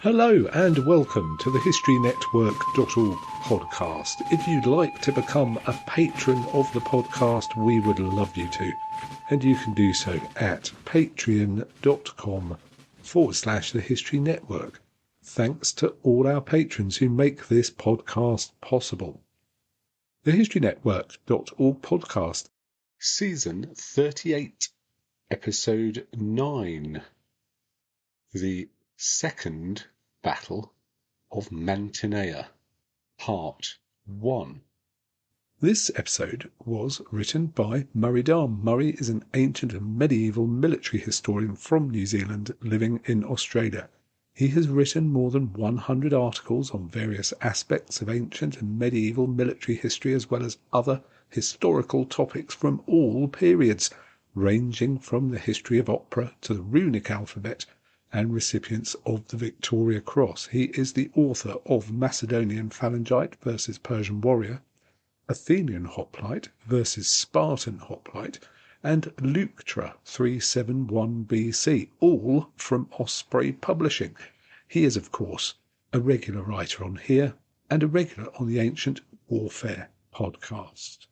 Hello and welcome to the HistoryNetwork.org podcast. If you'd like to become a patron of the podcast, we would love you to. And you can do so at patreon.com/the History Network. Thanks to all our patrons who make this podcast possible. The HistoryNetwork.org podcast, Season 38, Episode 9. The Second Battle of Mantinea, Part 1. This episode was written by Murray Darm. Murray is an ancient and medieval military historian from New Zealand living in Australia. He has written more than 100 articles on various aspects of ancient and medieval military history, as well as other historical topics from all periods, ranging from the history of opera to the runic alphabet and recipients of the Victoria Cross. He is the author of Macedonian Phalangite versus Persian Warrior, Athenian Hoplite versus Spartan Hoplite, and Leuctra 371 BC, all from Osprey Publishing. He is, of course, a regular writer on here and a regular on the Ancient Warfare podcast.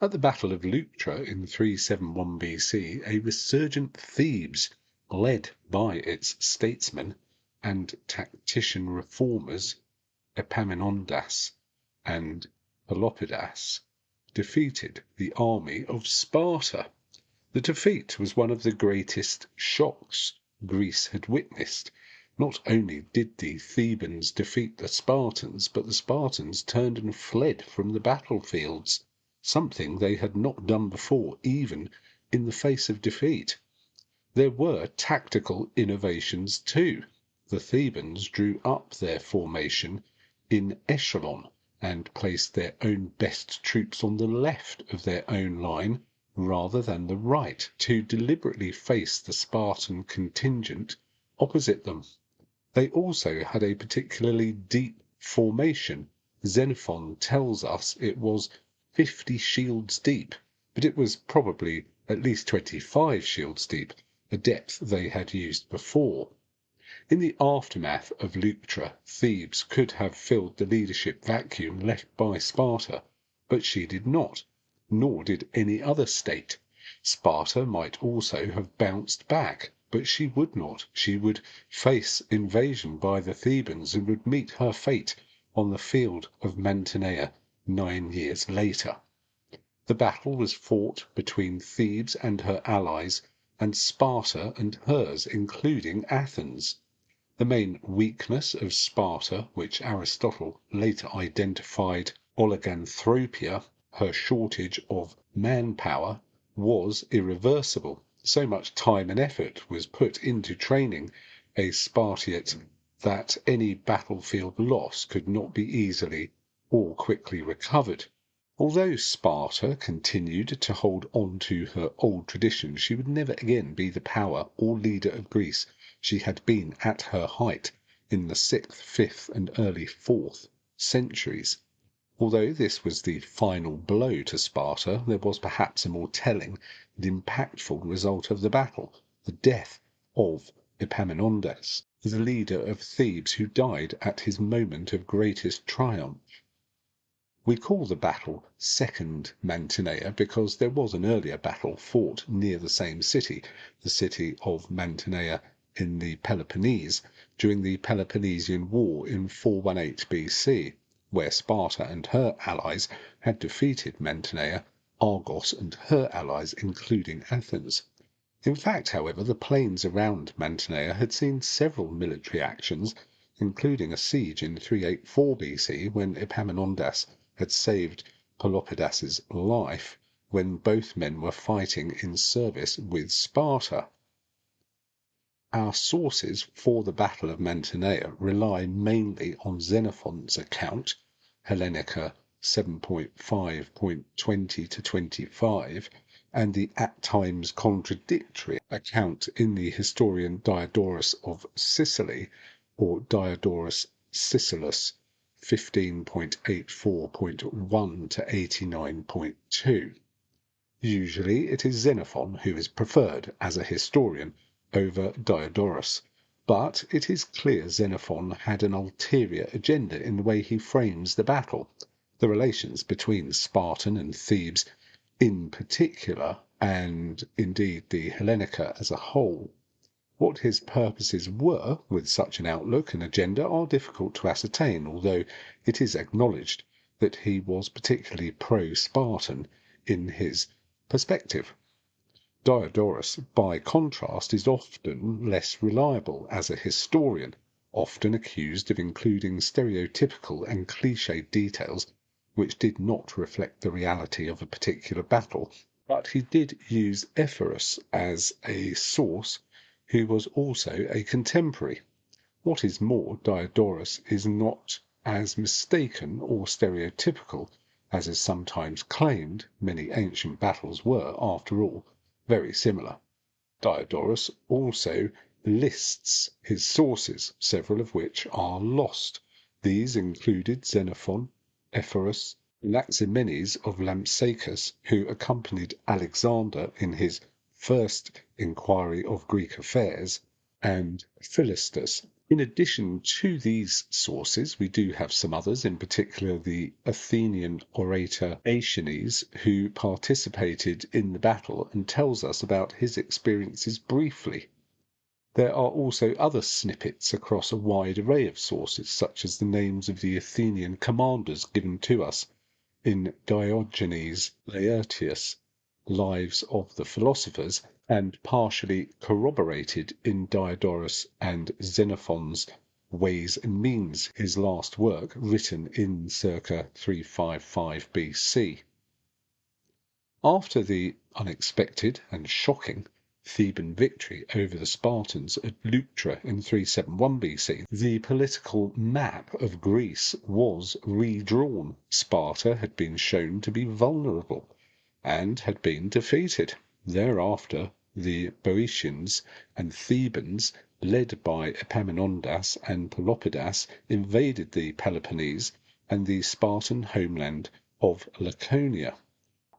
At the Battle of Leuctra in 371 BC, a resurgent Thebes, led by its statesmen and tactician reformers Epaminondas and Pelopidas, defeated the army of Sparta. The defeat was one of the greatest shocks Greece had witnessed. Not only did the Thebans defeat the Spartans, but the Spartans turned and fled from the battlefields, something they had not done before, even in the face of defeat. There were tactical innovations too. The Thebans drew up their formation in echelon and placed their own best troops on the left of their own line rather than the right, to deliberately face the Spartan contingent opposite them. They also had a particularly deep formation. Xenophon tells us it was 50 shields deep, but it was probably at least 25 shields deep, a depth they had used before. In the aftermath of Leuctra, Thebes could have filled the leadership vacuum left by Sparta, but she did not, nor did any other state. Sparta might also have bounced back, but she would not. She would face invasion by the Thebans and would meet her fate on the field of Mantinea 9 years later. The battle was fought between Thebes and her allies, and Sparta and hers, including Athens. The main weakness of Sparta, which Aristotle later identified oliganthropia, her shortage of manpower, was irreversible. So much time and effort was put into training a Spartiate that any battlefield loss could not be easily or quickly recovered. Although Sparta continued to hold on to her old traditions, she would never again be the power or leader of Greece she had been at her height in the 6th, 5th, and early 4th centuries. Although this was the final blow to Sparta, there was perhaps a more telling and impactful result of the battle, the death of Epaminondas, the leader of Thebes, who died at his moment of greatest triumph. We call the battle Second Mantinea because there was an earlier battle fought near the same city, the city of Mantinea in the Peloponnese, during the Peloponnesian War in 418 BC, where Sparta and her allies had defeated Mantinea, Argos and her allies, including Athens. In fact, however, the plains around Mantinea had seen several military actions, including a siege in 384 BC when Epaminondas had saved Pelopidas's life when both men were fighting in service with Sparta. Our sources for the Battle of Mantinea rely mainly on Xenophon's account, Hellenica 7.5.20-25, and the at times contradictory account in the historian Diodorus of Sicily, or Diodorus Sicilus 15.84.1 to 89.2. Usually it is Xenophon who is preferred as a historian over Diodorus, but it is clear Xenophon had an ulterior agenda in the way he frames the battle, the relations between Spartan and Thebes in particular, and indeed the Hellenica as a whole. What his purposes were with such an outlook and agenda are difficult to ascertain, although it is acknowledged that he was particularly pro-Spartan in his perspective. Diodorus, by contrast, is often less reliable as a historian, often accused of including stereotypical and cliché details which did not reflect the reality of a particular battle. But he did use Ephorus as a source, who was also a contemporary. What is more, Diodorus is not as mistaken or stereotypical as is sometimes claimed. Many ancient battles were, after all, very similar. Diodorus also lists his sources, several of which are lost. These included Xenophon, Ephorus, Anaximenes of Lampsacus, who accompanied Alexander in his first inquiry of Greek affairs, and Philistus. In addition to these sources, we do have some others, in particular the Athenian orator Aeschines, who participated in the battle and tells us about his experiences briefly. There are also other snippets across a wide array of sources, such as the names of the Athenian commanders given to us in Diogenes Laertius' Lives of the Philosophers, and partially corroborated in Diodorus and Xenophon's Ways and Means, his last work, written in circa 355 BC. After the unexpected and shocking Theban victory over the Spartans at Leuctra in 371 BC, the political map of Greece was redrawn. Sparta had been shown to be vulnerable and had been defeated. Thereafter, the Boeotians and Thebans, led by Epaminondas and Pelopidas, invaded the Peloponnese and the Spartan homeland of Laconia.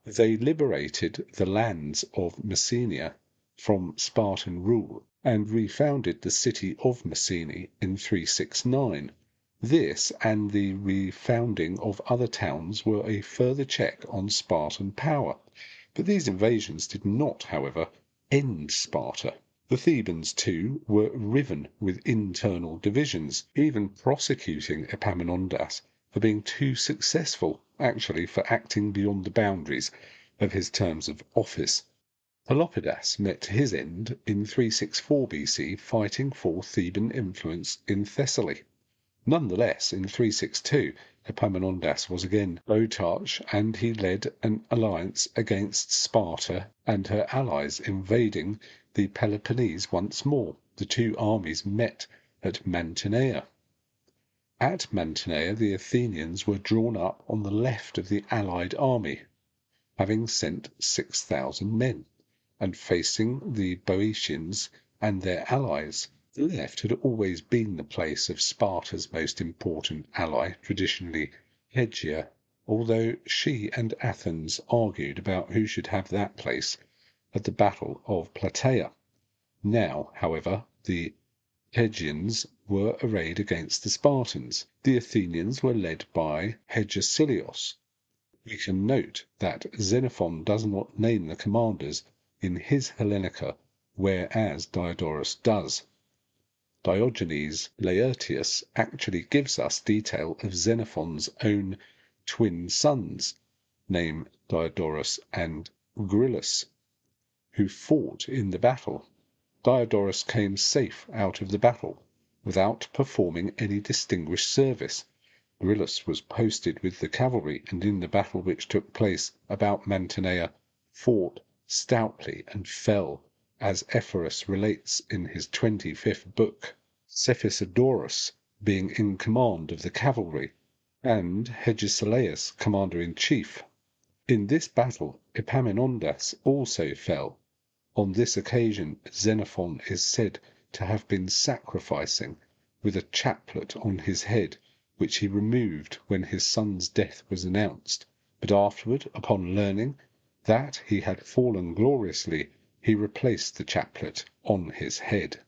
They liberated the lands of Mantinea from Spartan rule and refounded the city of Messene in 369. This and the refounding of other towns were a further check on Spartan power. But these invasions did not, however, end Sparta. The Thebans, too, were riven with internal divisions, even prosecuting Epaminondas for being too successful, actually for acting beyond the boundaries of his terms of office. Pelopidas met his end in 364 BC fighting for Theban influence in Thessaly. Nonetheless, in 362, Epaminondas was again Boeotarch, and he led an alliance against Sparta and her allies, invading the Peloponnese once more. The two armies met at Mantinea. At Mantinea, the Athenians were drawn up on the left of the allied army, having sent 6,000 men, and facing the Boeotians and their allies. The left had always been the place of Sparta's most important ally, traditionally Hegia, although she and Athens argued about who should have that place at the Battle of Plataea. Now, however, the Hegians were arrayed against the Spartans. The Athenians were led by Hegesilaus. We can note that Xenophon does not name the commanders in his Hellenica, whereas Diodorus does. Diogenes Laertius actually gives us detail of Xenophon's own twin sons, named Diodorus and Grylus, who fought in the battle. Diodorus came safe out of the battle without performing any distinguished service. Grylus was posted with the cavalry, and in the battle which took place about Mantinea fought stoutly and fell, as Ephorus relates in his 25th book, Cephisidorus being in command of the cavalry, and Hegesilaus commander-in-chief. In this battle Epaminondas also fell. On this occasion Xenophon is said to have been sacrificing, with a chaplet on his head, which he removed when his son's death was announced, but afterward, upon learning that he had fallen gloriously, he replaced the chaplet on his head.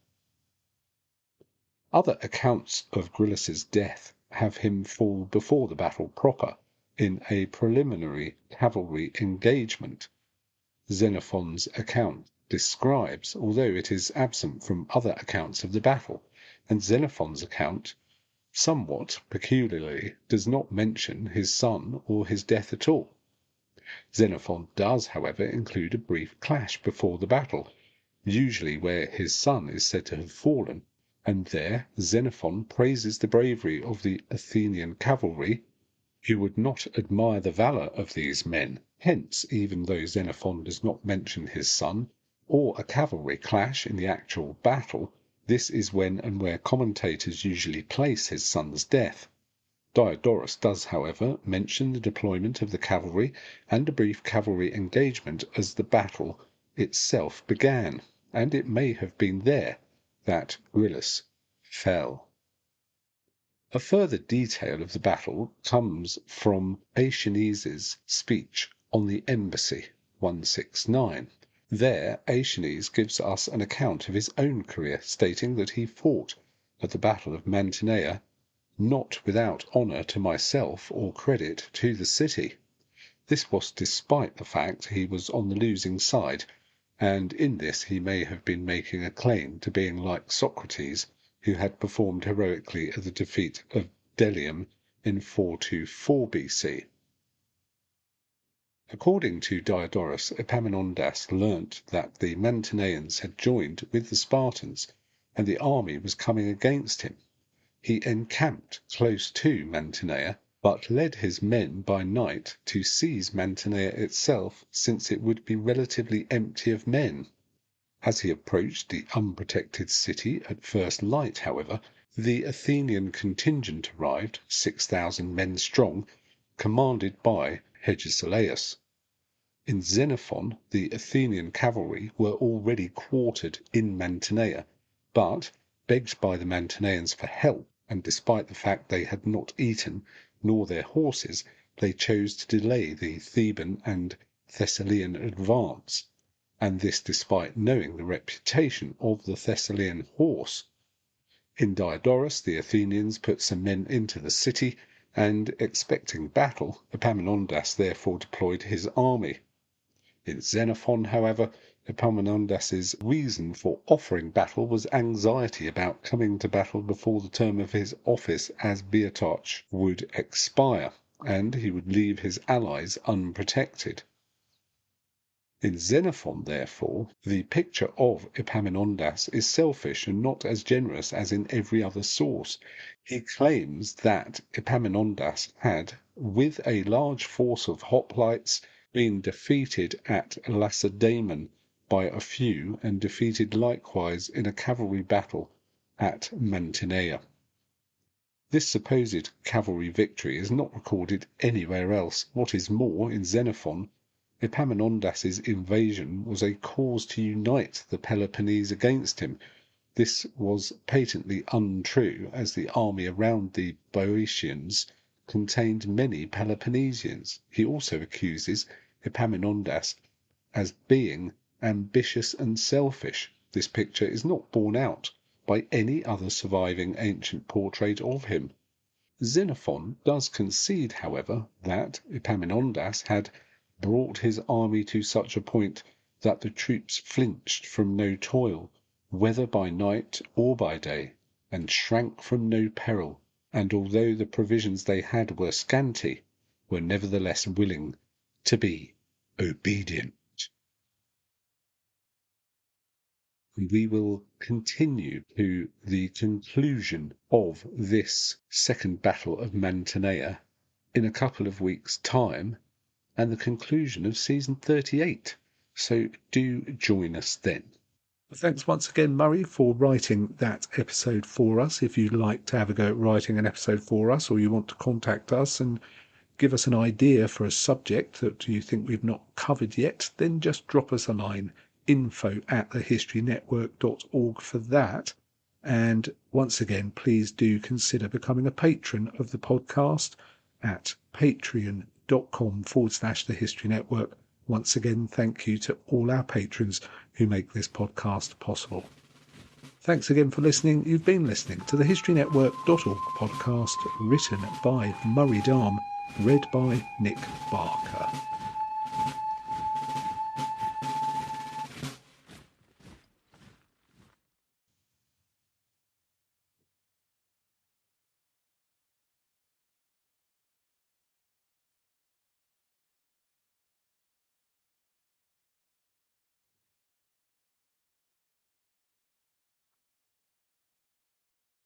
Other accounts of Gryllus's death have him fall before the battle proper, in a preliminary cavalry engagement. Xenophon's account describes, although it is absent from other accounts of the battle, and Xenophon's account, somewhat peculiarly, does not mention his son or his death at all. Xenophon does, however, include a brief clash before the battle, usually where his son is said to have fallen, and there Xenophon praises the bravery of the Athenian cavalry, who would not admire the valour of these men. Hence, even though Xenophon does not mention his son, or a cavalry clash in the actual battle, this is when and where commentators usually place his son's death. Diodorus does, however, mention the deployment of the cavalry and a brief cavalry engagement as the battle itself began, and it may have been there that Gryllus fell. A further detail of the battle comes from Aeschines' speech on the embassy, 169. There Aeschines gives us an account of his own career, stating that he fought at the battle of Mantinea, not without honour to myself or credit to the city. This was despite the fact he was on the losing side, and in this he may have been making a claim to being like Socrates, who had performed heroically at the defeat of Delium in 424 BC. According to Diodorus, Epaminondas learnt that the Mantineans had joined with the Spartans, and the army was coming against him. He encamped close to Mantinea, but led his men by night to seize Mantinea itself, since it would be relatively empty of men. As he approached the unprotected city at first light, however, the Athenian contingent arrived, 6,000 men strong, commanded by Hegesilaus. In Xenophon, the Athenian cavalry were already quartered in Mantinea, but, begged by the Mantineans for help, and despite the fact they had not eaten, nor their horses, they chose to delay the Theban and Thessalian advance, and this despite knowing the reputation of the Thessalian horse. In Diodorus, the Athenians put some men into the city, and, expecting battle, Epaminondas therefore deployed his army. In Xenophon, however, Epaminondas's reason for offering battle was anxiety about coming to battle before the term of his office as Biotarch would expire, and he would leave his allies unprotected. In Xenophon, therefore, the picture of Epaminondas is selfish and not as generous as in every other source. He claims that Epaminondas had, with a large force of hoplites, been defeated at Lacedaemon by a few, and defeated likewise in a cavalry battle at Mantinea. This supposed cavalry victory is not recorded anywhere else. What is more, in Xenophon, Epaminondas's invasion was a cause to unite the Peloponnese against him. This was patently untrue, as the army around the Boeotians contained many Peloponnesians. He also accuses Epaminondas as being ambitious and selfish. This picture is not borne out by any other surviving ancient portrait of him. Xenophon does concede, however, that Epaminondas had brought his army to such a point that the troops flinched from no toil, whether by night or by day, and shrank from no peril, and although the provisions they had were scanty, were nevertheless willing to be obedient. We will continue to the conclusion of this second battle of Mantinea in a couple of weeks' time, and the conclusion of season 38. So do join us then. Thanks once again, Murray, for writing that episode for us. If you'd like to have a go at writing an episode for us, or you want to contact us and give us an idea for a subject that you think we've not covered yet, then just drop us a line, info@thehistorynetwork.org for that. And once again, please do consider becoming a patron of the podcast at patreon.com/thehistorynetwork, Once again, thank you to all our patrons who make this podcast possible. Thanks again for listening. You've been listening to the HistoryNetwork.org podcast, written by Murray Dahm, read by Nick Barker.